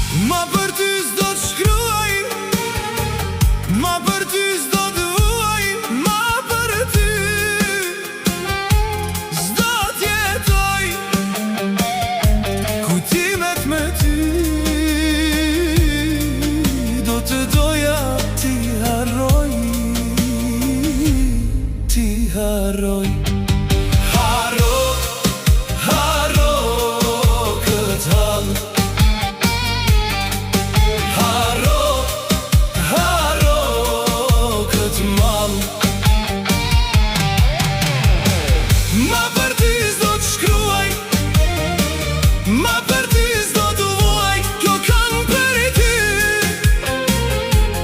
Ma për ty s'do të shkruaj, ma për ty s'do të vuaj, ma për ty s'do t'jetoj. Kujtimet me ty do të doja t'i harroj, t'i harroj. Ma për ty s'do të shkruaj, ma për ty s'do të vuaj. Kjo këngë për ty,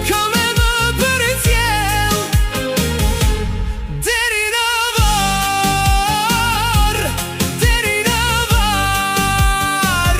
kam edhe për t'jell, deri në var, deri në var.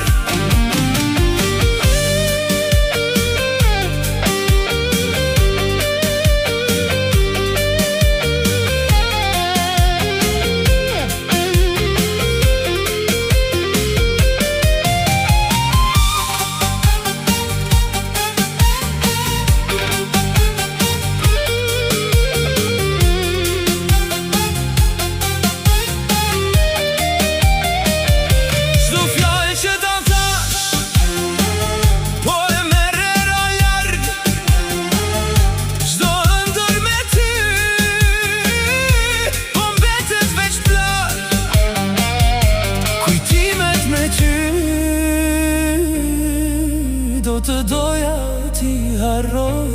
Do të doja t'i harroj,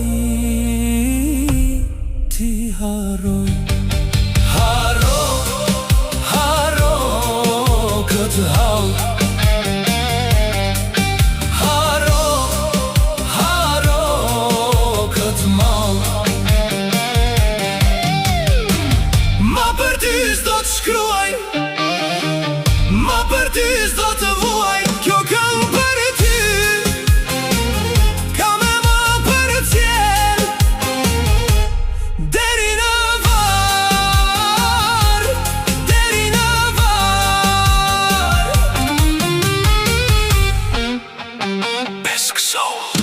t'i harroj. Harro, harro këtë hall, harro, harro këtë mall. Ma për ty s'do të shkruaj, ma për ty s'do të vuaj. Kjo këngë për ty, kam edhe për t'jell, deri në var, deri në var. Pesk Soul.